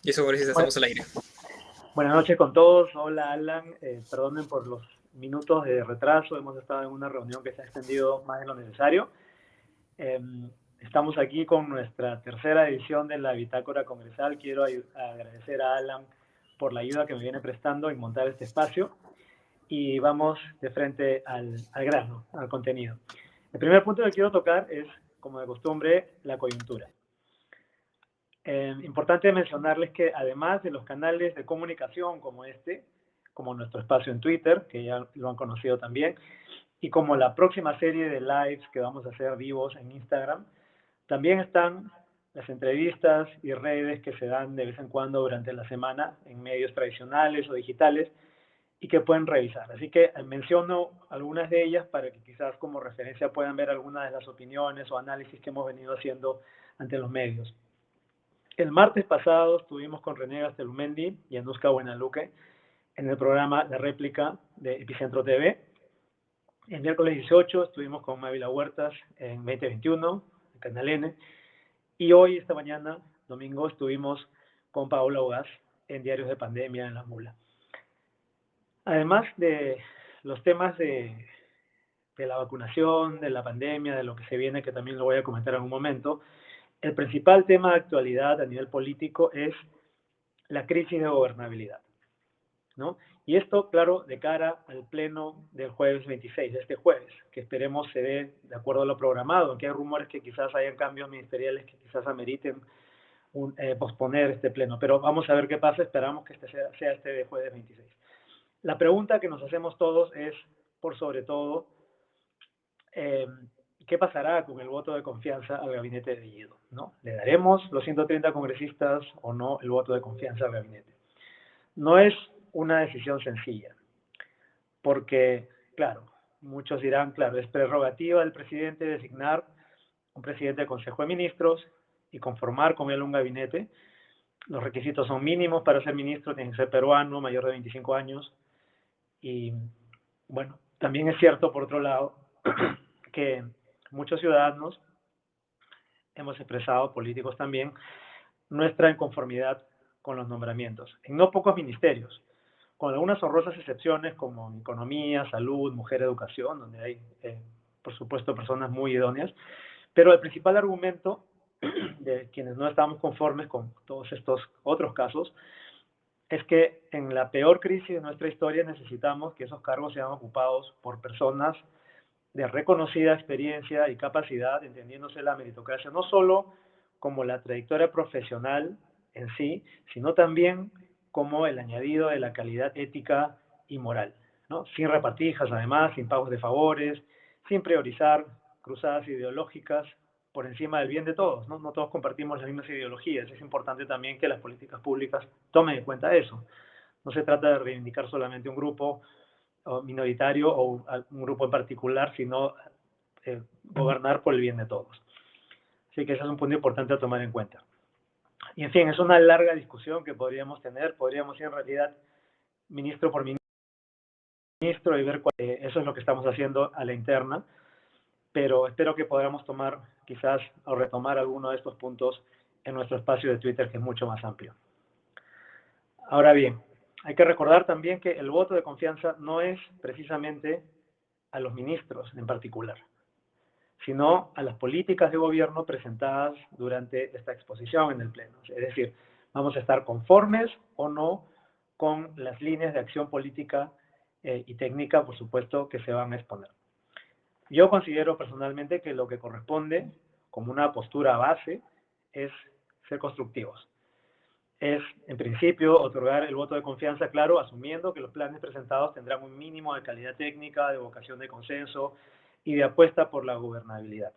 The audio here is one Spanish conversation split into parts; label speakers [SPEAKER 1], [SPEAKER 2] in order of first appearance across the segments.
[SPEAKER 1] Y eso, congresista,
[SPEAKER 2] Bueno,
[SPEAKER 1] estamos al aire.
[SPEAKER 2] buenas noches con todos. Hola, Alan. Perdonen por los minutos de retraso. Hemos estado en una reunión que se ha extendido más de lo necesario. Eh, Estamos aquí con nuestra tercera edición de la Bitácora Congresal. Quiero agradecer a Alan por la ayuda que me viene prestando en montar este espacio. Y vamos de frente al grano, al contenido. El primer punto que quiero tocar es, como de costumbre, la coyuntura. Importante mencionarles que además de los canales de comunicación como este, como nuestro espacio en Twitter, que ya lo han conocido también, y como la próxima serie de lives que vamos a hacer vivos en Instagram, también están las entrevistas y redes que se dan de vez en cuando durante la semana en medios tradicionales o digitales y que pueden revisar. Así que menciono algunas de ellas para que quizás como referencia puedan ver algunas de las opiniones o análisis que hemos venido haciendo ante los medios. El martes pasado estuvimos con René Gastelumendi y Anuska Buenaluque en el programa La Réplica de Epicentro TV. El miércoles 18 estuvimos con Mávila Huertas en 2021, en Canal N. Y hoy, esta mañana, domingo, estuvimos con Paola Ugaz en Diarios de Pandemia en La Mula. Además de los temas de la vacunación, de la pandemia, de lo que se viene, que también lo voy a comentar en un momento, el principal tema de actualidad a nivel político es la crisis de gobernabilidad, ¿no? Y esto, claro, de cara al pleno del jueves 26, de este jueves, que esperemos se dé de acuerdo a lo programado, aunque hay rumores que quizás hayan cambios ministeriales que quizás ameriten posponer este pleno, pero vamos a ver qué pasa, esperamos que este sea este de jueves 26. La pregunta que nos hacemos todos es, por sobre todo, ¿qué pasará con el voto de confianza al gabinete de Bellido, ¿no? ¿Le daremos los 130 congresistas o no el voto de confianza al gabinete? No es una decisión sencilla, porque, claro, muchos dirán, claro, es prerrogativa del presidente designar un presidente del Consejo de Ministros y conformar con él un gabinete. Los requisitos son mínimos para ser ministro, tiene que ser peruano, mayor de 25 años. Y, bueno, también es cierto, por otro lado, que muchos ciudadanos hemos expresado, políticos también, nuestra inconformidad con los nombramientos, en no pocos ministerios, con algunas honrosas excepciones como economía, salud, mujer, educación, donde hay, por supuesto, personas muy idóneas, pero el principal argumento de quienes no estamos conformes con todos estos otros casos es que en la peor crisis de nuestra historia necesitamos que esos cargos sean ocupados por personas de reconocida experiencia y capacidad, entendiéndose la meritocracia no solo como la trayectoria profesional en sí, sino también como el añadido de la calidad ética y moral, ¿no? Sin repartijas, además, sin pagos de favores, sin priorizar cruzadas ideológicas por encima del bien de todos, ¿no? No todos compartimos las mismas ideologías, es importante también que las políticas públicas tomen en cuenta eso. No se trata de reivindicar solamente un grupo o minoritario o un grupo en particular, sino gobernar por el bien de todos. Así que ese es un punto importante a tomar en cuenta. Y en fin, es una larga discusión que podríamos tener, podríamos ir en realidad ministro por ministro y ver eso es lo que estamos haciendo a la interna, pero espero que podamos tomar quizás o retomar alguno de estos puntos en nuestro espacio de Twitter, que es mucho más amplio. Ahora bien, hay que recordar también que el voto de confianza no es precisamente a los ministros en particular, sino a las políticas de gobierno presentadas durante esta exposición en el Pleno. Es decir, vamos a estar conformes o no con las líneas de acción política y técnica, por supuesto, que se van a exponer. Yo considero personalmente que lo que corresponde como una postura base es ser constructivos. Es, en principio, otorgar el voto de confianza, claro, asumiendo que los planes presentados tendrán un mínimo de calidad técnica, de vocación de consenso y de apuesta por la gobernabilidad.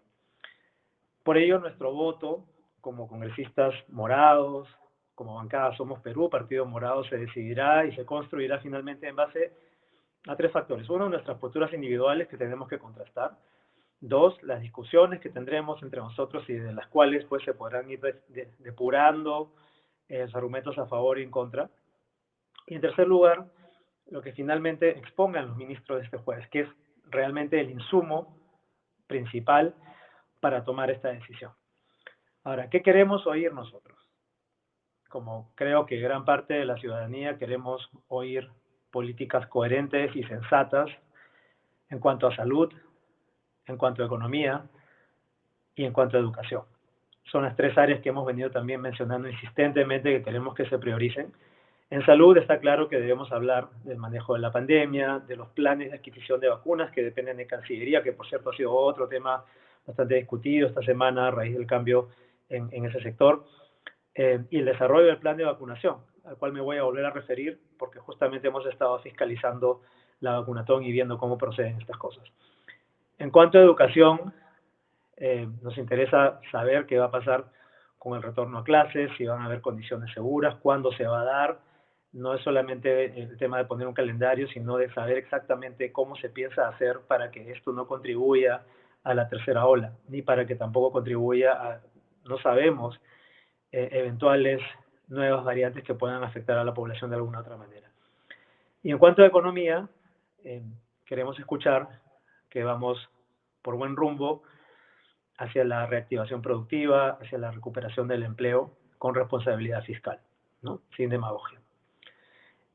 [SPEAKER 2] Por ello, nuestro voto, como congresistas morados, como bancada Somos Perú, Partido Morado, se decidirá y se construirá finalmente en base a tres factores. Uno, nuestras posturas individuales que tenemos que contrastar. Dos, las discusiones que tendremos entre nosotros y de las cuales pues se podrán ir depurando los argumentos a favor y en contra. Y en tercer lugar, lo que finalmente expongan los ministros de este jueves, que es realmente el insumo principal para tomar esta decisión. Ahora, ¿qué queremos oír nosotros? como creo que gran parte de la ciudadanía queremos oír políticas coherentes y sensatas en cuanto a salud, en cuanto a economía y en cuanto a educación. Son las tres áreas que hemos venido también mencionando insistentemente que queremos que se prioricen. En salud está claro que debemos hablar del manejo de la pandemia, de los planes de adquisición de vacunas que dependen de Cancillería, que por cierto ha sido otro tema bastante discutido esta semana a raíz del cambio en ese sector, y el desarrollo del plan de vacunación, al cual me voy a volver a referir porque justamente hemos estado fiscalizando la vacunatón y viendo cómo proceden estas cosas. En cuanto a educación, nos interesa saber qué va a pasar con el retorno a clases, si van a haber condiciones seguras, cuándo se va a dar. No es solamente el tema de poner un calendario, sino de saber exactamente cómo se piensa hacer para que esto no contribuya a la tercera ola, ni para que tampoco contribuya a, no sabemos, eventuales nuevas variantes que puedan afectar a la población de alguna otra manera. Y en cuanto a economía, queremos escuchar que vamos por buen rumbo hacia la reactivación productiva, hacia la recuperación del empleo con responsabilidad fiscal, ¿no? Sin demagogia.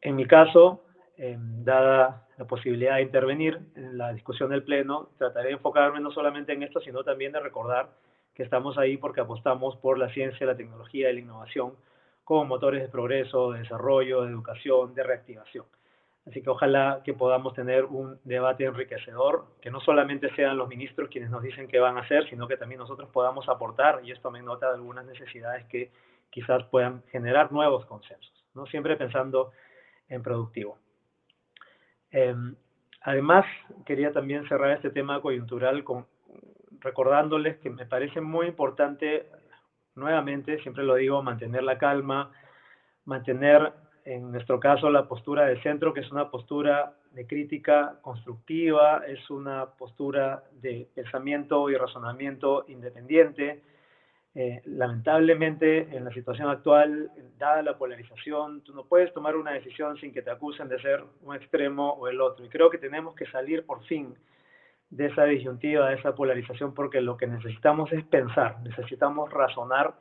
[SPEAKER 2] En mi caso, dada la posibilidad de intervenir en la discusión del Pleno, trataré de enfocarme no solamente en esto, sino también de recordar que estamos ahí porque apostamos por la ciencia, la tecnología y la innovación como motores de progreso, de desarrollo, de educación, de reactivación. Así que ojalá que podamos tener un debate enriquecedor, que no solamente sean los ministros quienes nos dicen qué van a hacer, sino que también nosotros podamos aportar, y esto me nota de algunas necesidades que quizás puedan generar nuevos consensos, ¿no? Siempre pensando en productivo. Además, quería también cerrar este tema coyuntural recordándoles que me parece muy importante, nuevamente, siempre lo digo, mantener la calma, mantener, en nuestro caso, la postura de centro, que es una postura de crítica constructiva, es una postura de pensamiento y razonamiento independiente. Lamentablemente, en la situación actual, dada la polarización, tú no puedes tomar una decisión sin que te acusen de ser un extremo o el otro. Y creo que tenemos que salir por fin de esa disyuntiva, de esa polarización, porque lo que necesitamos es pensar, necesitamos razonar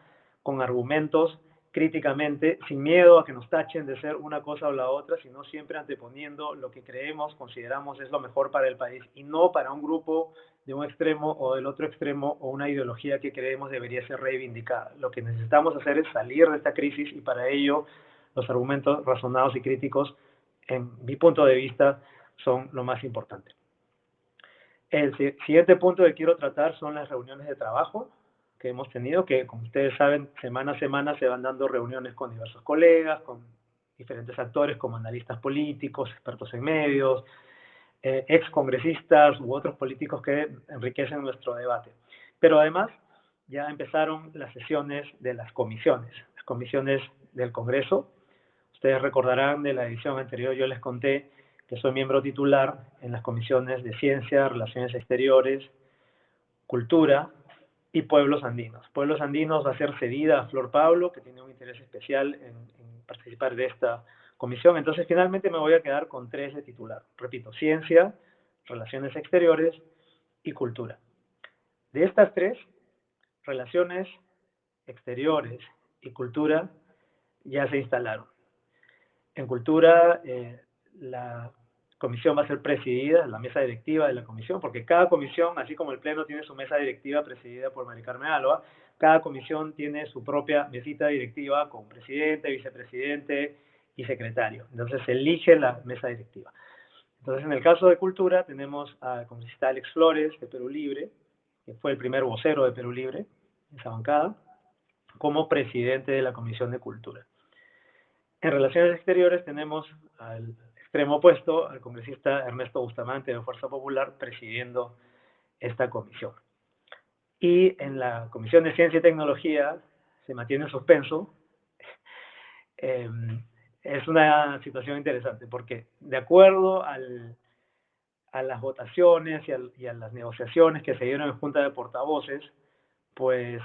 [SPEAKER 2] con argumentos críticamente, sin miedo a que nos tachen de ser una cosa o la otra, sino siempre anteponiendo lo que creemos, consideramos es lo mejor para el país y no para un grupo de un extremo o del otro extremo o una ideología que creemos debería ser reivindicada. Lo que necesitamos hacer es salir de esta crisis y para ello los argumentos razonados y críticos, en mi punto de vista, son lo más importante. El siguiente punto que quiero tratar son las reuniones de trabajo que hemos tenido, que como ustedes saben, semana a semana se van dando reuniones con diversos colegas, con diferentes actores como analistas políticos, expertos en medios, ex congresistas u otros políticos que enriquecen nuestro debate. Pero además ya empezaron las sesiones de las comisiones del Congreso. Ustedes recordarán de la edición anterior, yo les conté que soy miembro titular en las comisiones de Ciencia, Relaciones Exteriores, Cultura y Pueblos Andinos. Pueblos Andinos va a ser cedida a Flor Pablo, que tiene un interés especial en participar de esta comisión. Entonces, finalmente me voy a quedar con tres de titular. Repito, Ciencia, Relaciones Exteriores y Cultura. De estas tres, Relaciones Exteriores y Cultura ya se instalaron. En Cultura, la comisión va a ser presidida, la mesa directiva de la comisión, porque cada comisión, así como el Pleno tiene su mesa directiva presidida por Mari Carmen Alba, cada comisión tiene su propia mesita directiva con presidente, vicepresidente y secretario. Entonces se elige la mesa directiva. Entonces, en el caso de Cultura, tenemos al congresista Alex Flores, de Perú Libre, que fue el primer vocero de Perú Libre, en esa bancada, como presidente de la Comisión de Cultura. En Relaciones Exteriores tenemos al extremo opuesto, al congresista Ernesto Bustamante de Fuerza Popular, presidiendo esta comisión. Y en la Comisión de Ciencia y Tecnología se mantiene en suspenso. Es una situación interesante porque de acuerdo a las votaciones y a las negociaciones que se dieron en Junta de Portavoces, pues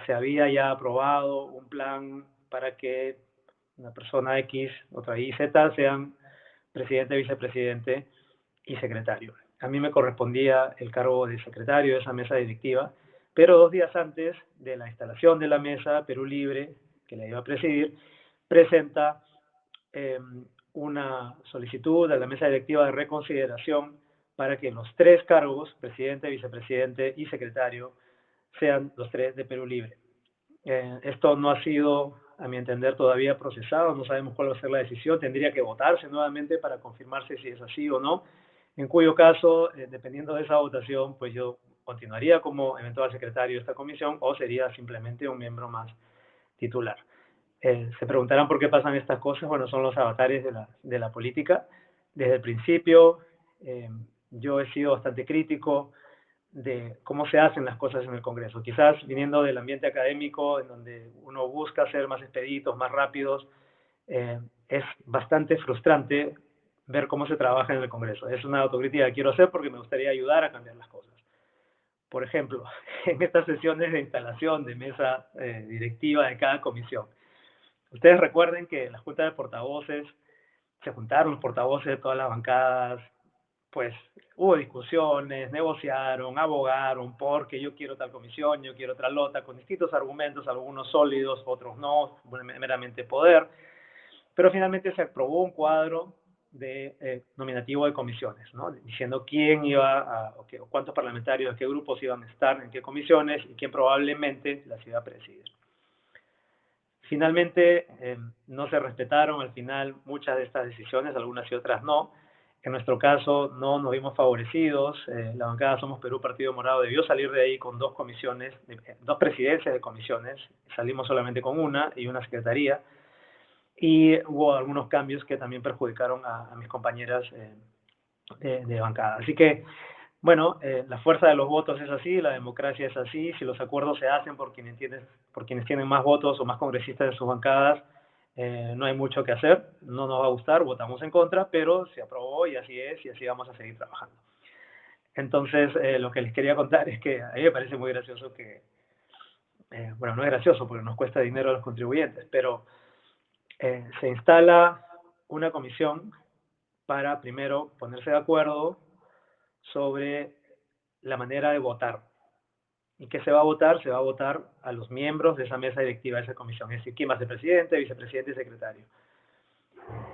[SPEAKER 2] se había ya aprobado un plan para que una persona X, otra Y, Z sean presidente, vicepresidente y secretario. A mí me correspondía el cargo de secretario de esa mesa directiva, pero 2 días antes de la instalación de la mesa, Perú Libre que la iba a presidir, presenta una solicitud a la mesa directiva de reconsideración para que los 3 cargos, presidente, vicepresidente y secretario, sean los 3 de Perú Libre. Esto no ha sido, a mi entender, todavía procesado, no sabemos cuál va a ser la decisión, tendría que votarse nuevamente para confirmarse si es así o no, en cuyo caso, dependiendo de esa votación, pues yo continuaría como eventual secretario de esta comisión o sería simplemente un miembro más titular. Se preguntarán por qué pasan estas cosas. Bueno, son los avatares de la política. Desde el principio, yo he sido bastante crítico de cómo se hacen las cosas en el Congreso. Quizás viniendo del ambiente académico, en donde uno busca ser más expeditos, más rápidos, es bastante frustrante ver cómo se trabaja en el Congreso. Es una autocrítica que quiero hacer porque me gustaría ayudar a cambiar las cosas. Por ejemplo, en estas sesiones de instalación de mesa directiva de cada comisión, ustedes recuerden que en la Junta de Portavoces se juntaron los portavoces de todas las bancadas, pues hubo discusiones, negociaron, abogaron porque yo quiero tal comisión, yo quiero otra lota, con distintos argumentos, algunos sólidos, otros no, meramente poder, pero finalmente se aprobó un cuadro de nominativo de comisiones, ¿no? Diciendo quién iba o cuántos parlamentarios, de qué grupos iban a estar, en qué comisiones y quién probablemente las iba a presidir. Finalmente, no se respetaron al final muchas de estas decisiones, algunas y otras no. En nuestro caso, no nos vimos favorecidos. La bancada Somos Perú Partido Morado debió salir de ahí con 2 comisiones, 2 presidencias de comisiones. Salimos solamente con una y una secretaría. Y hubo algunos cambios que también perjudicaron a mis compañeras de bancada. Así que, bueno, la fuerza de los votos es así, la democracia es así, si los acuerdos se hacen por quienes tienen más votos o más congresistas en sus bancadas, no hay mucho que hacer, no nos va a gustar, votamos en contra, pero se aprobó y así es, y así vamos a seguir trabajando. Entonces, lo que les quería contar es que a mí me parece muy gracioso que, bueno, no es gracioso porque nos cuesta dinero a los contribuyentes, pero se instala una comisión para primero ponerse de acuerdo sobre la manera de votar. ¿Y qué se va a votar? Se va a votar a los miembros de esa mesa directiva de esa comisión, es decir, quién va a ser presidente, vicepresidente y secretario.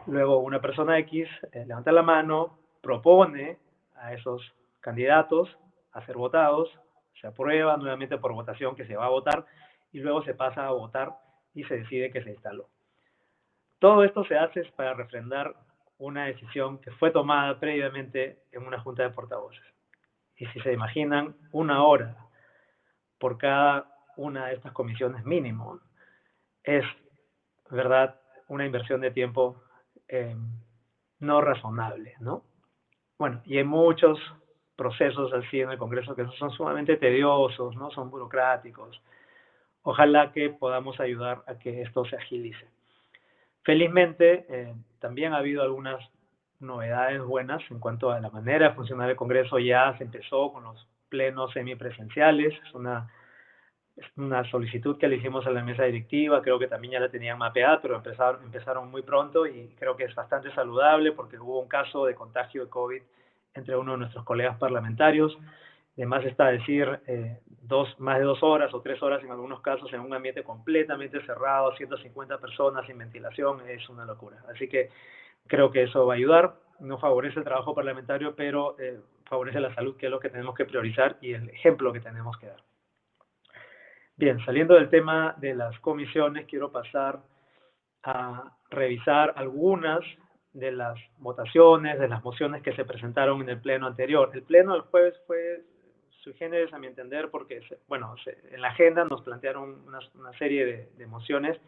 [SPEAKER 2] Luego una persona X levanta la mano, propone a esos candidatos a ser votados, se aprueba nuevamente por votación que se va a votar y luego se pasa a votar y se decide que se instaló. Todo esto se hace para refrendar una decisión que fue tomada previamente en una junta de portavoces. Y si se imaginan, 1 hora por cada una de estas comisiones mínimo, es, ¿verdad?, una inversión de tiempo no razonable, ¿no? Bueno, y hay muchos procesos así en el Congreso que son sumamente tediosos, ¿no? Son burocráticos. Ojalá que podamos ayudar a que esto se agilice. Felizmente, también ha habido algunas novedades buenas en cuanto a la manera de funcionar el Congreso. Ya se empezó con los plenos semipresenciales, es una solicitud que le hicimos a la mesa directiva, creo que también ya la tenían mapeada, pero empezaron muy pronto y creo que es bastante saludable porque hubo un caso de contagio de COVID entre uno de nuestros colegas parlamentarios. Además está decir, más de 2 horas o 3 horas en algunos casos en un ambiente completamente cerrado, 150 personas sin ventilación, es una locura. Así que creo que eso va a ayudar, no favorece el trabajo parlamentario, pero favorece la salud, que es lo que tenemos que priorizar y el ejemplo que tenemos que dar. Bien, saliendo del tema de las comisiones, quiero pasar a revisar algunas de las votaciones, de las mociones que se presentaron en el pleno anterior. El pleno del jueves fue sui generis, a mi entender, porque, bueno, en la agenda nos plantearon una serie de mociones.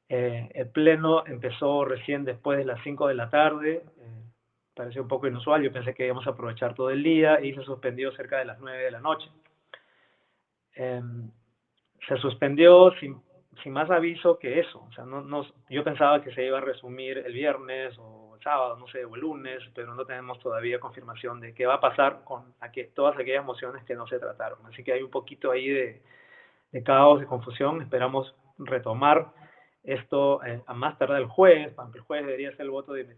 [SPEAKER 2] El pleno empezó recién después de las 5 de la tarde, pareció un poco inusual, yo pensé que íbamos a aprovechar todo el día y se suspendió cerca de las 9 de la noche. Se suspendió sin más aviso que eso. O sea, yo pensaba que se iba a resumir el viernes o el sábado, no sé, o el lunes, pero no tenemos todavía confirmación de qué va a pasar con todas aquellas mociones que no se trataron. Así que hay un poquito ahí de caos, de confusión. Esperamos retomar esto a más tardar el jueves, aunque el jueves debería ser el voto de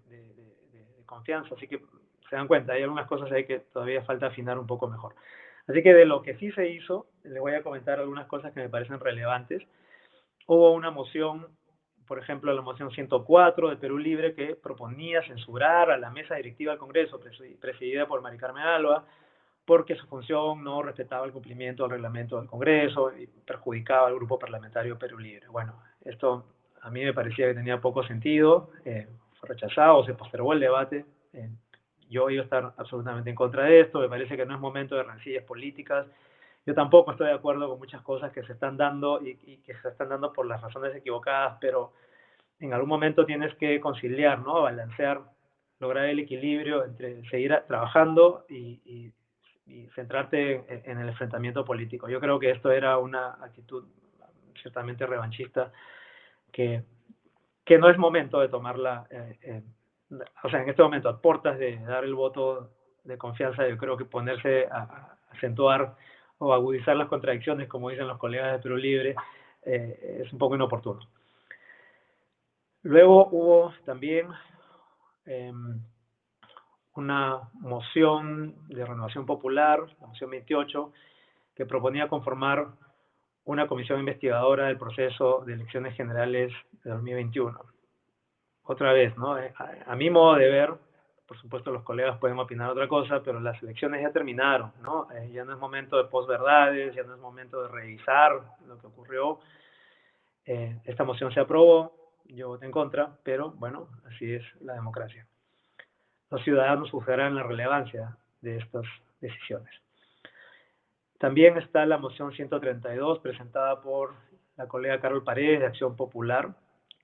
[SPEAKER 2] confianza. Así que se dan cuenta, hay algunas cosas ahí que todavía falta afinar un poco mejor. Así que de lo que sí se hizo, les voy a comentar algunas cosas que me parecen relevantes. Hubo una moción, por ejemplo, la moción 104 de Perú Libre, que proponía censurar a la mesa directiva del Congreso, presidida por Mari Carmen Alba, porque su función no respetaba el cumplimiento del reglamento del Congreso y perjudicaba al grupo parlamentario Perú Libre. Bueno, esto a mí me parecía que tenía poco sentido, fue rechazado, se postergó el debate. Yo iba a estar absolutamente en contra de esto, me parece que no es momento de rencillas políticas. Yo tampoco estoy de acuerdo con muchas cosas que se están dando y que se están dando por las razones equivocadas, pero en algún momento tienes que conciliar, ¿no? Balancear, lograr el equilibrio entre seguir trabajando y centrarte en el enfrentamiento político. Yo creo que esto era una actitud ciertamente revanchista que no es momento de tomarla, o sea, en este momento, a portas de dar el voto de confianza, yo creo que ponerse a acentuar o agudizar las contradicciones, como dicen los colegas de Perú Libre, es un poco inoportuno. Luego hubo también eh, una moción de renovación popular, la moción 28, que proponía conformar una comisión investigadora del proceso de elecciones generales de 2021. Otra vez, ¿no? A mi modo de ver, por supuesto los colegas pueden opinar otra cosa, pero las elecciones ya terminaron, ¿no? Ya no es momento de posverdades, ya no es momento de revisar lo que ocurrió. Esta moción se aprobó, yo voté en contra, pero bueno, así es la democracia. Los ciudadanos juzgarán la relevancia de estas decisiones. También está la moción 132 presentada por la colega Carol Paredes de Acción Popular,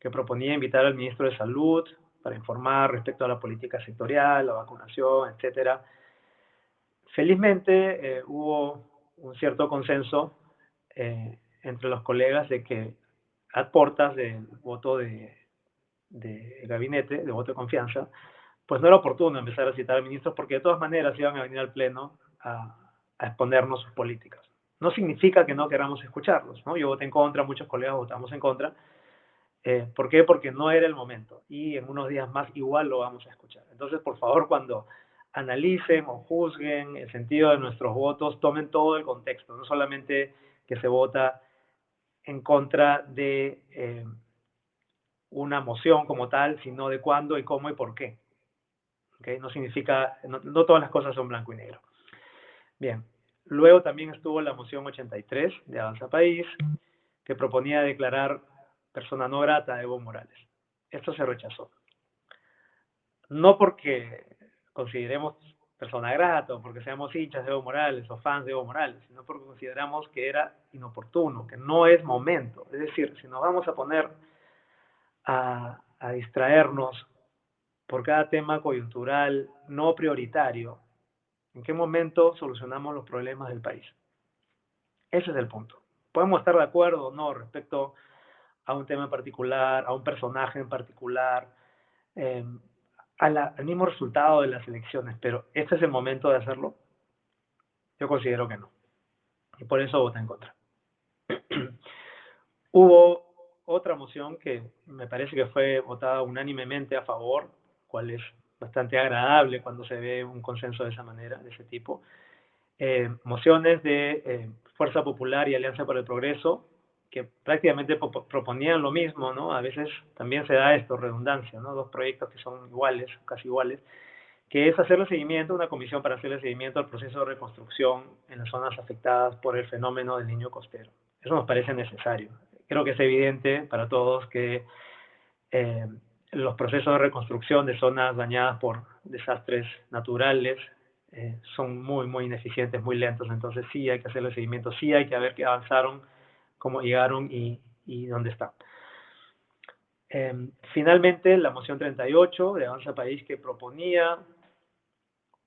[SPEAKER 2] que proponía invitar al ministro de Salud para informar respecto a la política sectorial, la vacunación, etcétera. Felizmente hubo un cierto consenso entre los colegas de que a portas del voto de gabinete, de voto de confianza, pues no era oportuno empezar a citar a ministros porque de todas maneras iban a venir al Pleno a exponernos sus políticas. No significa que no queramos escucharlos, ¿no? Yo voté en contra, muchos colegas votamos en contra. ¿Por qué? Porque no era el momento y en unos días más igual lo vamos a escuchar. Entonces, por favor, cuando analicen o juzguen el sentido de nuestros votos, tomen todo el contexto, no solamente que se vota en contra de una moción como tal, sino de cuándo y cómo y por qué. ¿Okay? No significa, no todas las cosas son blanco y negro. Bien, luego también estuvo la moción 83 de Avanza País, que proponía declarar persona no grata a Evo Morales. Esto se rechazó. No porque consideremos persona grata o porque seamos hinchas de Evo Morales o fans de Evo Morales, sino porque consideramos que era inoportuno, que no es momento. Es decir, si nos vamos a poner a distraernos por cada tema coyuntural no prioritario, ¿en qué momento solucionamos los problemas del país? Ese es el punto. Podemos estar de acuerdo o no respecto a un tema en particular, a un personaje en particular, eh, al mismo resultado de las elecciones, pero ¿este es el momento de hacerlo? Yo considero que no. Y por eso voté en contra. Hubo otra moción que me parece que fue votada unánimemente a favor, cual es bastante agradable cuando se ve un consenso de esa manera, de ese tipo. Mociones de Fuerza Popular y Alianza para el Progreso, que prácticamente proponían lo mismo, ¿no? A veces también se da esto, redundancia, ¿no? Dos proyectos que son iguales, casi iguales, que es hacerle seguimiento, una comisión para hacerle seguimiento al proceso de reconstrucción en las zonas afectadas por el fenómeno del niño costero. Eso nos parece necesario. Creo que es evidente para todos que los procesos de reconstrucción de zonas dañadas por desastres naturales son muy, muy ineficientes, muy lentos, entonces sí hay que hacerle seguimiento, sí hay que ver qué avanzaron, cómo llegaron y dónde están. Finalmente, la moción 38 de Avanza País que proponía,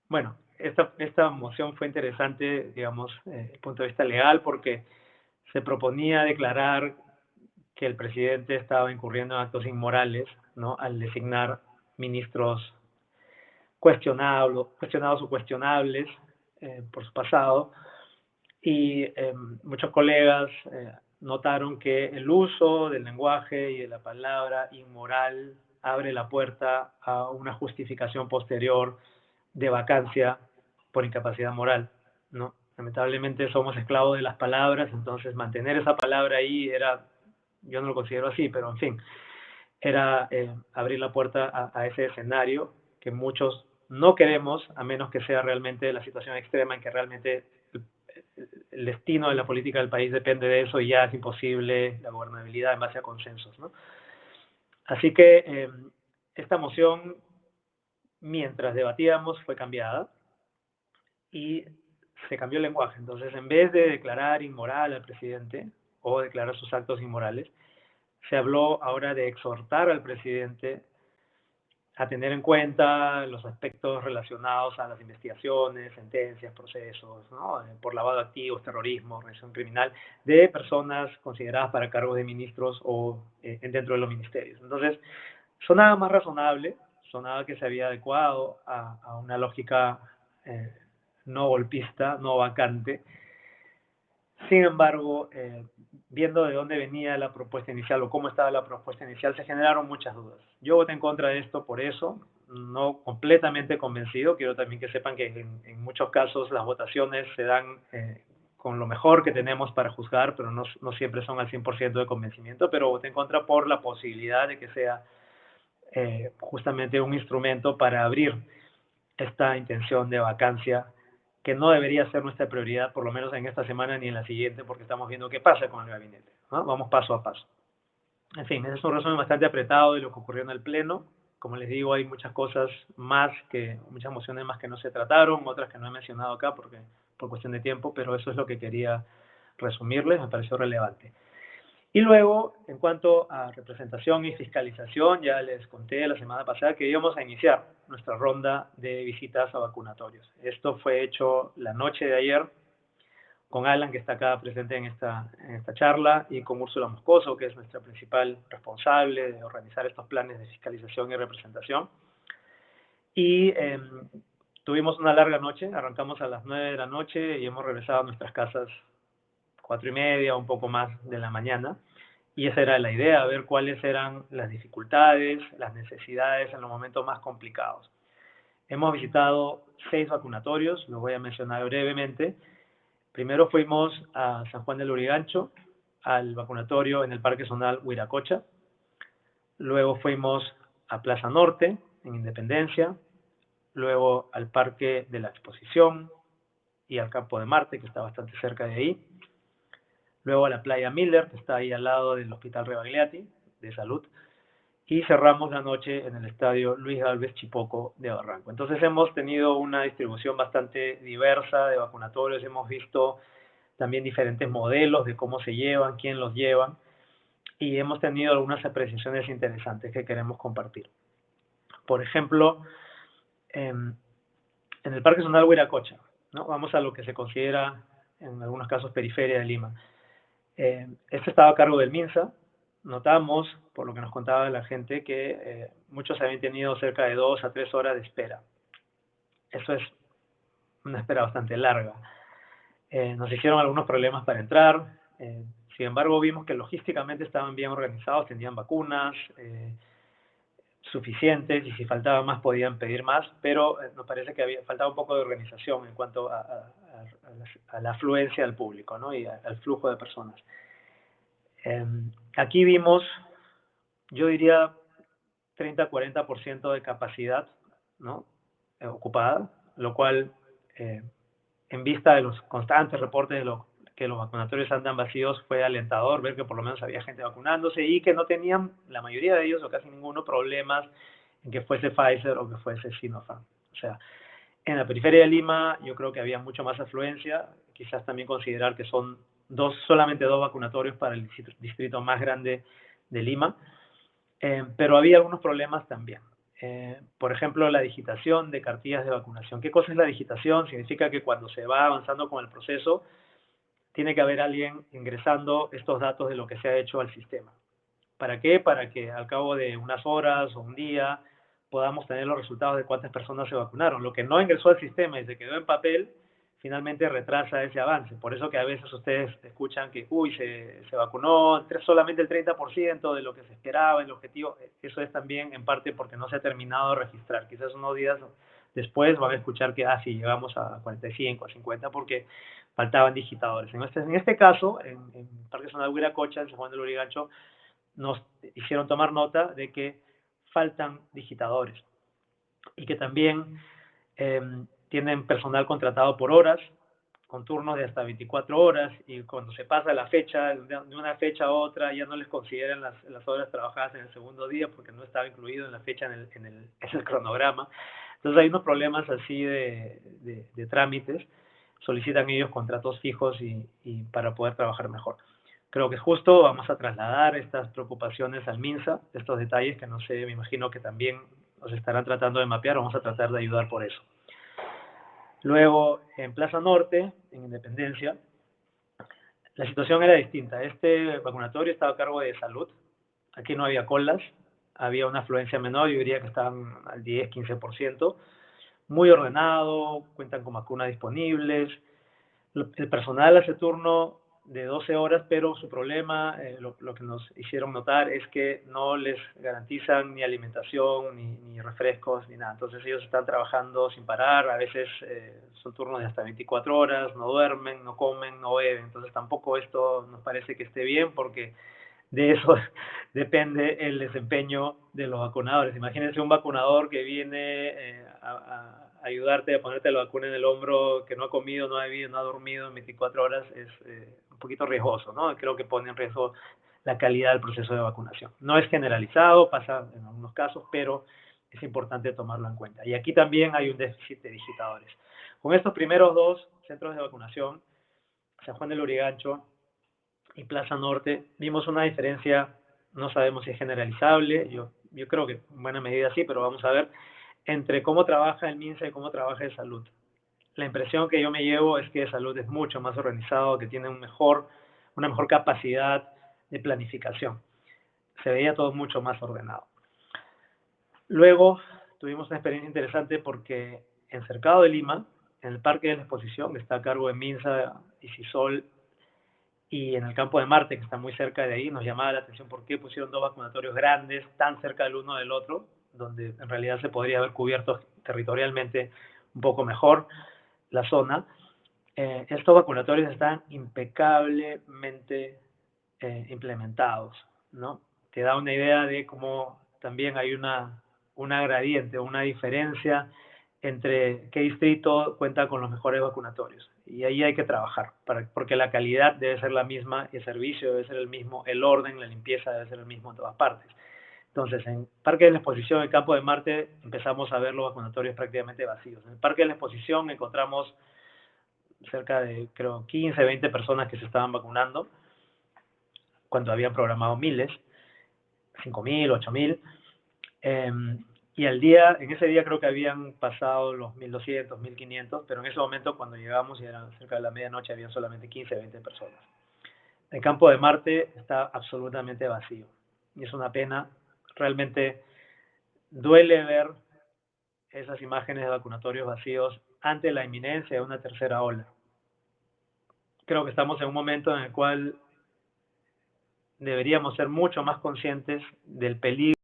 [SPEAKER 2] bueno, esta moción fue interesante, digamos, desde el punto de vista legal, porque se proponía declarar que el presidente estaba incurriendo en actos inmorales, ¿no? Al designar ministros cuestionados o cuestionables por su pasado. Y muchos colegas notaron que el uso del lenguaje y de la palabra inmoral abre la puerta a una justificación posterior de vacancia por incapacidad moral, ¿no? Lamentablemente somos esclavos de las palabras, entonces mantener esa palabra ahí era yo no lo considero así, pero en fin, era abrir la puerta a ese escenario que muchos no queremos, a menos que sea realmente la situación extrema en que realmente el destino de la política del país depende de eso y ya es imposible la gobernabilidad en base a consensos, ¿no? Así que esta moción, mientras debatíamos, fue cambiada y se cambió el lenguaje. Entonces, en vez de declarar inmoral al presidente o declarar sus actos inmorales, se habló ahora de exhortar al presidente a tener en cuenta los aspectos relacionados a las investigaciones, sentencias, procesos, ¿no? Por lavado de activos, terrorismo, organización criminal, de personas consideradas para cargos de ministros o dentro de los ministerios. Entonces, sonaba más razonable, sonaba que se había adecuado a una lógica eh, no golpista, no vacante. Sin embargo, viendo de dónde venía la propuesta inicial o cómo estaba la propuesta inicial, se generaron muchas dudas. Yo voté en contra de esto por eso, no completamente convencido. Quiero también que sepan que en muchos casos las votaciones se dan con lo mejor que tenemos para juzgar, pero no siempre son al 100% de convencimiento, pero voté en contra por la posibilidad de que sea justamente un instrumento para abrir esta intención de vacancia que no debería ser nuestra prioridad, por lo menos en esta semana ni en la siguiente, porque estamos viendo qué pasa con el gabinete, ¿no? Vamos paso a paso. En fin, ese es un resumen bastante apretado de lo que ocurrió en el Pleno. Como les digo, hay muchas cosas más muchas mociones más que no se trataron, otras que no he mencionado acá por cuestión de tiempo, pero eso es lo que quería resumirles, me pareció relevante. Y luego, en cuanto a representación y fiscalización, ya les conté la semana pasada que íbamos a iniciar nuestra ronda de visitas a vacunatorios. Esto fue hecho la noche de ayer con Alan, que está acá presente en esta charla, y con Úrsula Moscoso, que es nuestra principal responsable de organizar estos planes de fiscalización y representación. Y tuvimos una larga noche, arrancamos a las 9 de la noche y hemos regresado a nuestras casas 4:30, un poco más de la mañana. Y esa era la idea, ver cuáles eran las dificultades, las necesidades en los momentos más complicados. Hemos visitado 6 vacunatorios, los voy a mencionar brevemente. Primero fuimos a San Juan del Lurigancho, al vacunatorio en el Parque Zonal Huiracocha. Luego fuimos a Plaza Norte, en Independencia. Luego al Parque de la Exposición y al Campo de Marte, que está bastante cerca de ahí. Luego a la Playa Miller, que está ahí al lado del Hospital Rebagliati, de Salud. Y cerramos la noche en el Estadio Luis Gálvez Chipoco de Barranco. Entonces hemos tenido una distribución bastante diversa de vacunatorios, hemos visto también diferentes modelos de cómo se llevan, quién los lleva, y hemos tenido algunas apreciaciones interesantes que queremos compartir. Por ejemplo, en el Parque Zonal Huiracocha, ¿no? Vamos a lo que se considera en algunos casos periferia de Lima. Este estaba a cargo del MINSA. Notamos, por lo que nos contaba la gente, que muchos habían tenido cerca de 2 a 3 horas de espera. Eso es una espera bastante larga. Nos hicieron algunos problemas para entrar. Sin embargo, vimos que logísticamente estaban bien organizados, tenían vacunas suficientes y si faltaba más podían pedir más, pero nos parece que faltaba un poco de organización en cuanto a la afluencia del público, ¿no? Y al flujo de personas. Aquí vimos, yo diría, 30-40% de capacidad, ¿no? Ocupada, lo cual, en vista de los constantes reportes de que los vacunatorios andan vacíos, fue alentador ver que por lo menos había gente vacunándose y que no tenían, la mayoría de ellos o casi ninguno, problemas en que fuese Pfizer o que fuese Sinopharm. O sea, en la periferia de Lima yo creo que había mucho más afluencia, quizás también considerar que son solamente 2 vacunatorios para el distrito más grande de Lima, pero había algunos problemas también. Por ejemplo, la digitación de cartillas de vacunación. ¿Qué cosa es la digitación? Significa que cuando se va avanzando con el proceso, tiene que haber alguien ingresando estos datos de lo que se ha hecho al sistema. ¿Para qué? Para que al cabo de unas horas o un día podamos tener los resultados de cuántas personas se vacunaron. Lo que no ingresó al sistema y se quedó en papel, finalmente retrasa ese avance. Por eso que a veces ustedes escuchan que, se vacunó solamente el 30% de lo que se esperaba, el objetivo. Eso es también en parte porque no se ha terminado de registrar. Quizás unos días después van a escuchar que, sí, llegamos a 45, a 50, porque faltaban digitadores. En este caso, en Parque Zonal Huiracocha, en San Juan del Lurigancho, nos hicieron tomar nota de que faltan digitadores y que también eh, tienen personal contratado por horas, con turnos de hasta 24 horas, y cuando se pasa la fecha, de una fecha a otra, ya no les consideran las horas trabajadas en el segundo día porque no estaba incluido en la fecha en el cronograma. Entonces hay unos problemas así de trámites, solicitan ellos contratos fijos y para poder trabajar mejor. Creo que es justo, vamos a trasladar estas preocupaciones al MINSA, estos detalles que no sé, me imagino que también nos estarán tratando de mapear, vamos a tratar de ayudar por eso. Luego, en Plaza Norte, en Independencia, la situación era distinta. Este vacunatorio estaba a cargo de salud. Aquí no había colas, había una afluencia menor, yo diría que estaban al 10-15%. Muy ordenado, cuentan con vacunas disponibles. El personal hace turno de 12 horas, pero su problema, lo que nos hicieron notar es que no les garantizan ni alimentación, ni refrescos, ni nada. Entonces ellos están trabajando sin parar, a veces son turnos de hasta 24 horas, no duermen, no comen, no beben. Entonces tampoco esto nos parece que esté bien porque de eso depende el desempeño de los vacunadores. Imagínense un vacunador que viene a ayudarte a ponerte la vacuna en el hombro, que no ha comido, no ha bebido, no ha dormido en 24 horas, es un poquito riesgoso, ¿no? Creo que pone en riesgo la calidad del proceso de vacunación. No es generalizado, pasa en algunos casos, pero es importante tomarlo en cuenta. Y aquí también hay un déficit de digitadores. Con estos primeros dos centros de vacunación, San Juan del Lurigancho y Plaza Norte, vimos una diferencia, no sabemos si es generalizable, yo creo que en buena medida sí, pero vamos a ver, entre cómo trabaja el MINSA y cómo trabaja el Salud. La impresión que yo me llevo es que Salud es mucho más organizado, que tiene una mejor capacidad de planificación. Se veía todo mucho más ordenado. Luego tuvimos una experiencia interesante porque en Cercado de Lima, en el Parque de la Exposición, que está a cargo de MINSA y CISOL, y en el campo de Marte, que está muy cerca de ahí, nos llamaba la atención por qué pusieron dos vacunatorios grandes, tan cerca del uno del otro, donde en realidad se podría haber cubierto territorialmente un poco mejor la zona. Estos vacunatorios están impecablemente implementados, ¿no? Te da una idea de cómo también hay una gradiente, una diferencia entre qué distrito cuenta con los mejores vacunatorios. Y ahí hay que trabajar, porque la calidad debe ser la misma, el servicio debe ser el mismo, el orden, la limpieza debe ser el mismo en todas partes. Entonces, en Parque de la Exposición, el Campo de Marte, empezamos a ver los vacunatorios prácticamente vacíos. En el Parque de la Exposición encontramos cerca de, creo, 15, 20 personas que se estaban vacunando, cuando habían programado miles, 5.000, 8.000. Eh, y en ese día creo que habían pasado los 1.200, 1.500, pero en ese momento cuando llegamos y eran cerca de la medianoche habían solamente 15, 20 personas. El campo de Marte está absolutamente vacío. Y es una pena. Realmente duele ver esas imágenes de vacunatorios vacíos ante la inminencia de una tercera ola. Creo que estamos en un momento en el cual deberíamos ser mucho más conscientes del peligro.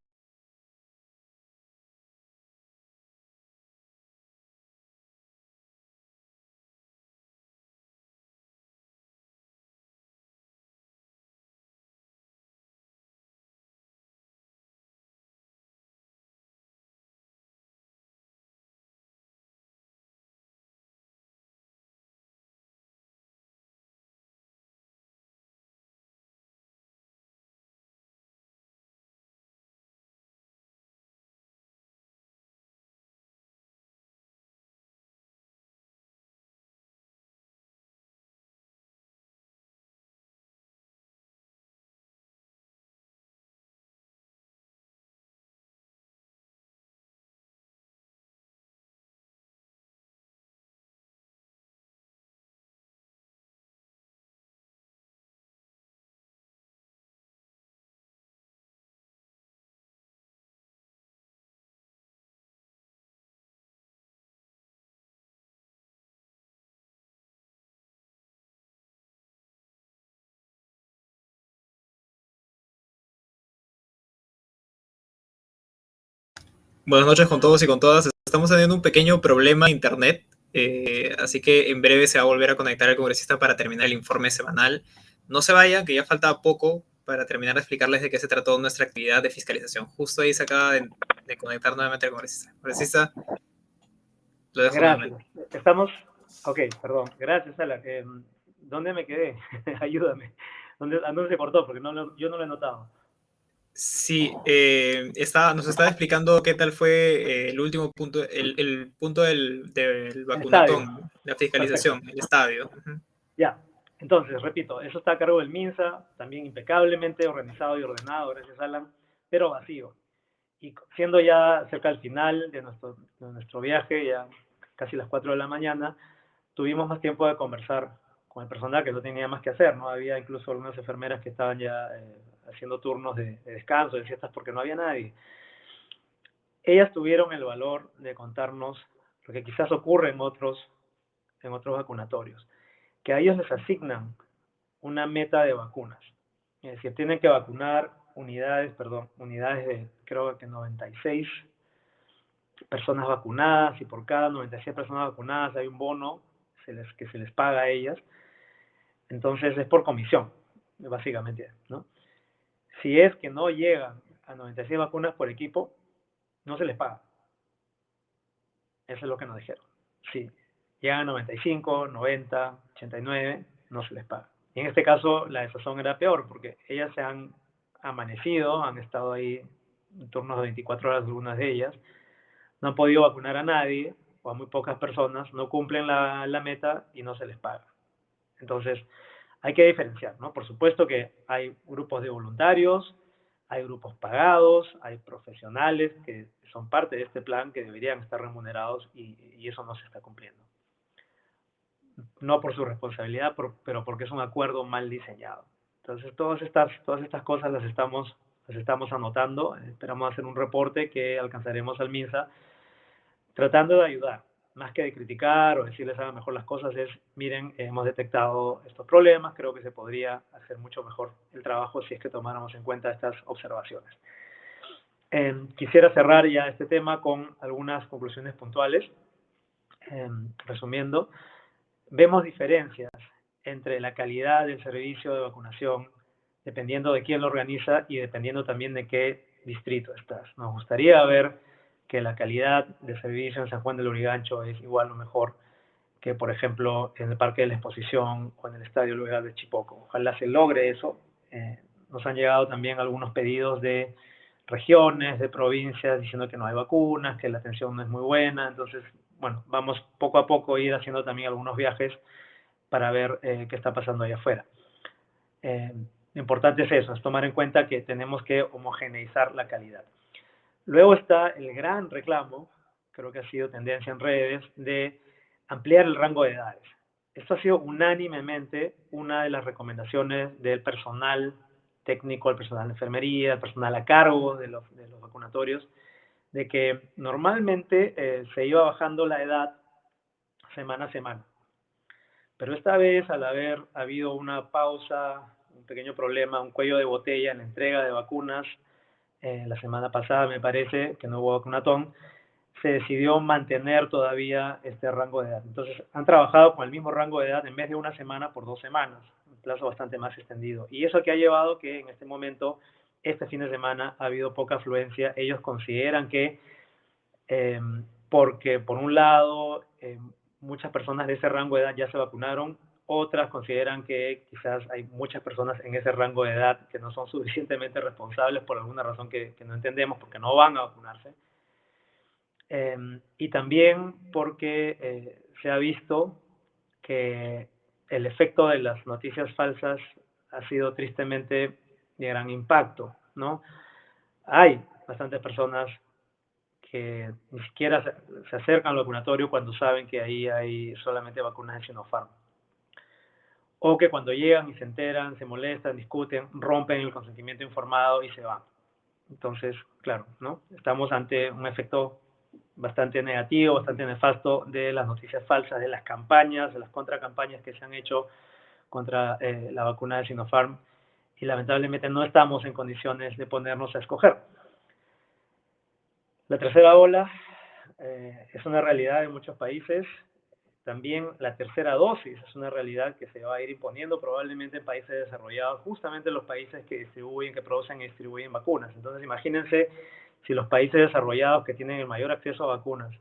[SPEAKER 1] Buenas noches con todos y con todas. Estamos teniendo un pequeño problema de internet. Así que en breve se va a volver a conectar el congresista para terminar el informe semanal. No se vayan, que ya falta poco para terminar de explicarles de qué se trató nuestra actividad de fiscalización. Justo ahí se acaba de conectar nuevamente el congresista. Congresista, lo dejo
[SPEAKER 2] Gracias.
[SPEAKER 1] nuevamente.
[SPEAKER 2] Estamos, ok, perdón. Gracias, Alan. ¿Dónde me quedé? Ayúdame. ¿Dónde se cortó? Porque yo no lo he notado.
[SPEAKER 1] Sí, nos estaba explicando qué tal fue el último punto, el punto del
[SPEAKER 2] El estadio.
[SPEAKER 1] vacunatón, la fiscalización,
[SPEAKER 2] Perfecto.
[SPEAKER 1] el estadio. Uh-huh.
[SPEAKER 2] Ya. Entonces, repito, eso está a cargo del MINSA, también impecablemente organizado y ordenado, gracias, Alan, pero vacío. Y siendo ya cerca del final de nuestro viaje, ya casi las 4 de la mañana, tuvimos más tiempo de conversar con el personal que no tenía más que hacer, ¿no? Había incluso algunas enfermeras que estaban ya haciendo turnos de descanso, de siestas, porque no había nadie. Ellas tuvieron el valor de contarnos lo que quizás ocurre en otros vacunatorios, que a ellos les asignan una meta de vacunas. Es decir, tienen que vacunar unidades de creo que 96 personas vacunadas, y por cada 96 personas vacunadas hay un bono que se les paga a ellas. Entonces es por comisión, básicamente, ¿no? Si es que no llegan a 96 vacunas por equipo, no se les paga. Eso es lo que nos dijeron. Si llegan a 95, 90, 89, no se les paga. Y en este caso la desazón era peor, porque ellas se han amanecido, han estado ahí en turnos de 24 horas algunas de ellas, no han podido vacunar a nadie o a muy pocas personas, no cumplen la meta y no se les paga. Entonces, hay que diferenciar, ¿no? Por supuesto que hay grupos de voluntarios, hay grupos pagados, hay profesionales que son parte de este plan que deberían estar remunerados y eso no se está cumpliendo. No por su responsabilidad, pero porque es un acuerdo mal diseñado. Entonces, todas estas cosas las estamos anotando. Esperamos hacer un reporte que alcanzaremos al MINSA tratando de ayudar, más que de criticar o decirles hagan mejor las cosas, es, miren, hemos detectado estos problemas, creo que se podría hacer mucho mejor el trabajo si es que tomáramos en cuenta estas observaciones. Quisiera cerrar ya este tema con algunas conclusiones puntuales. Resumiendo, vemos diferencias entre la calidad del servicio de vacunación dependiendo de quién lo organiza y dependiendo también de qué distrito estás. Nos gustaría ver que la calidad de servicio en San Juan del Lurigancho es igual o mejor que, por ejemplo, en el Parque de la Exposición o en el Estadio Luis de Chipoco. Ojalá se logre eso. Nos han llegado también algunos pedidos de regiones, de provincias, diciendo que no hay vacunas, que la atención no es muy buena. Entonces, bueno, vamos poco a poco a ir haciendo también algunos viajes para ver qué está pasando allá afuera. Lo importante es eso, es tomar en cuenta que tenemos que homogeneizar la calidad. Luego está el gran reclamo, creo que ha sido tendencia en redes, de ampliar el rango de edades. Esto ha sido unánimemente una de las recomendaciones del personal técnico, el personal de enfermería, el personal a cargo de los vacunatorios, de que normalmente se iba bajando la edad semana a semana. Pero esta vez, al haber habido una pausa, un pequeño problema, un cuello de botella en la entrega de vacunas, la semana pasada me parece que no hubo vacunatón, se decidió mantener todavía este rango de edad. Entonces, han trabajado con el mismo rango de edad en vez de una semana por 2 semanas, un plazo bastante más extendido. Y eso que ha llevado que en este momento, este fin de semana, ha habido poca afluencia. Ellos consideran que, porque por un lado, muchas personas de ese rango de edad ya se vacunaron, otras consideran que quizás hay muchas personas en ese rango de edad que no son suficientemente responsables por alguna razón que no entendemos, porque no van a vacunarse. Y también porque se ha visto que el efecto de las noticias falsas ha sido tristemente de gran impacto, ¿no? Hay bastantes personas que ni siquiera se acercan al vacunatorio cuando saben que ahí hay solamente vacunas de Sinopharm. O que cuando llegan y se enteran, se molestan, discuten, rompen el consentimiento informado y se van. Entonces, claro, ¿no? Estamos ante un efecto bastante negativo, bastante nefasto de las noticias falsas, de las campañas, de las contracampañas que se han hecho contra la vacuna de Sinopharm, y lamentablemente no estamos en condiciones de ponernos a escoger. La tercera ola es una realidad en muchos países. también la tercera dosis es una realidad que se va a ir imponiendo probablemente en países desarrollados, justamente los países que distribuyen, que producen y distribuyen vacunas. Entonces, imagínense si los países desarrollados que tienen el mayor acceso a vacunas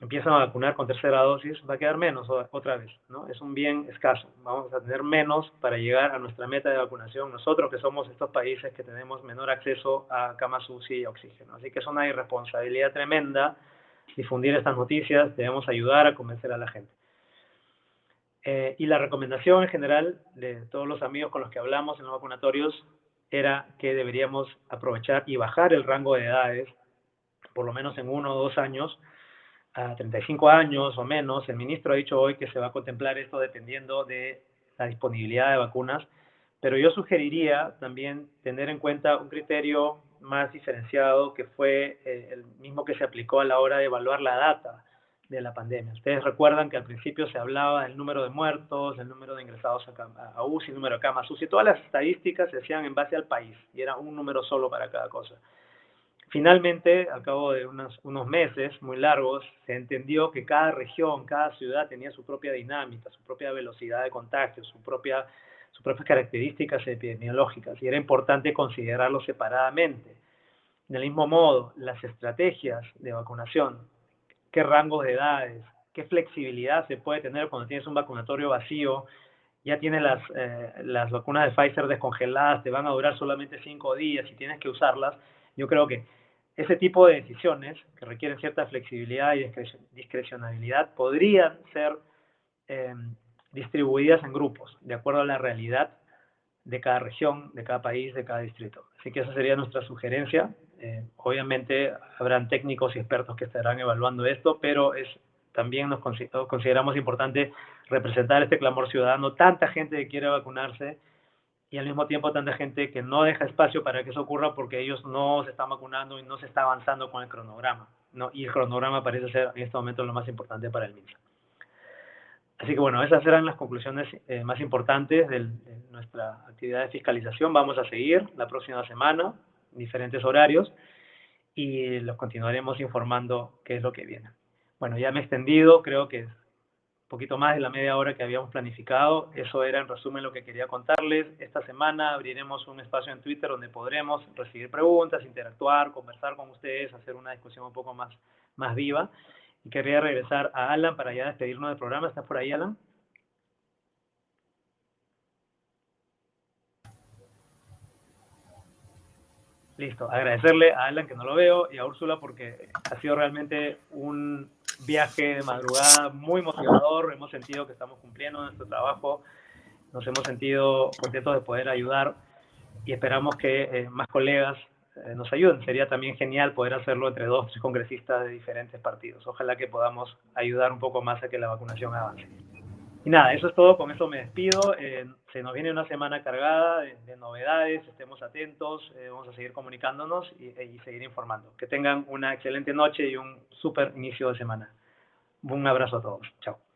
[SPEAKER 2] empiezan a vacunar con tercera dosis, va a quedar menos otra vez, ¿no? Es un bien escaso. Vamos a tener menos para llegar a nuestra meta de vacunación, nosotros que somos estos países que tenemos menor acceso a camas UCI y oxígeno. Así que es una irresponsabilidad tremenda difundir estas noticias, debemos ayudar a convencer a la gente. Y la recomendación en general de todos los amigos con los que hablamos en los vacunatorios era que deberíamos aprovechar y bajar el rango de edades, por lo menos en 1 o 2 años, a 35 años o menos. El ministro ha dicho hoy que se va a contemplar esto dependiendo de la disponibilidad de vacunas, pero yo sugeriría también tener en cuenta un criterio más diferenciado que fue el mismo que se aplicó a la hora de evaluar la data de la pandemia. Ustedes recuerdan que al principio se hablaba del número de muertos, del número de ingresados a UCI, el número de camas UCI, todas las estadísticas se hacían en base al país y era un número solo para cada cosa. Finalmente, al cabo de unos meses muy largos, se entendió que cada región, cada ciudad tenía su propia dinámica, su propia velocidad de contagio, sus propias características epidemiológicas, y era importante considerarlo separadamente. Del mismo modo, las estrategias de vacunación, qué rangos de edades, qué flexibilidad se puede tener cuando tienes un vacunatorio vacío, ya tienes las vacunas de Pfizer descongeladas, te van a durar solamente 5 días y tienes que usarlas. Yo creo que ese tipo de decisiones que requieren cierta flexibilidad y discrecionalidad podrían ser distribuidas en grupos, de acuerdo a la realidad de cada región, de cada país, de cada distrito. Así que esa sería nuestra sugerencia. Obviamente habrán técnicos y expertos que estarán evaluando esto, pero también nos consideramos importante representar este clamor ciudadano, tanta gente que quiere vacunarse y al mismo tiempo tanta gente que no deja espacio para que eso ocurra porque ellos no se están vacunando y no se está avanzando con el cronograma, ¿no? Y el cronograma parece ser en este momento lo más importante para el MINSA. Así que bueno, esas eran las conclusiones más importantes de nuestra actividad de fiscalización. Vamos a seguir la próxima semana, en diferentes horarios, y los continuaremos informando qué es lo que viene. Bueno, ya me he extendido, creo que es un poquito más de la media hora que habíamos planificado. Eso era en resumen lo que quería contarles. Esta semana abriremos un espacio en Twitter donde podremos recibir preguntas, interactuar, conversar con ustedes, hacer una discusión un poco más viva. Y quería regresar a Alan para ya despedirnos del programa. ¿Estás por ahí, Alan? Listo. Agradecerle a Alan, que no lo veo, y a Úrsula porque ha sido realmente un viaje de madrugada muy motivador. Hemos sentido que estamos cumpliendo nuestro trabajo. Nos hemos sentido contentos de poder ayudar y esperamos que más colegas nos ayuden. Sería también genial poder hacerlo entre 2 o 3 congresistas de diferentes partidos. Ojalá que podamos ayudar un poco más a que la vacunación avance. Y nada, eso es todo, con eso me despido. Se nos viene una semana cargada de novedades, estemos atentos, vamos a seguir comunicándonos y seguir informando. Que tengan una excelente noche y un súper inicio de semana. Un abrazo a todos. Chao.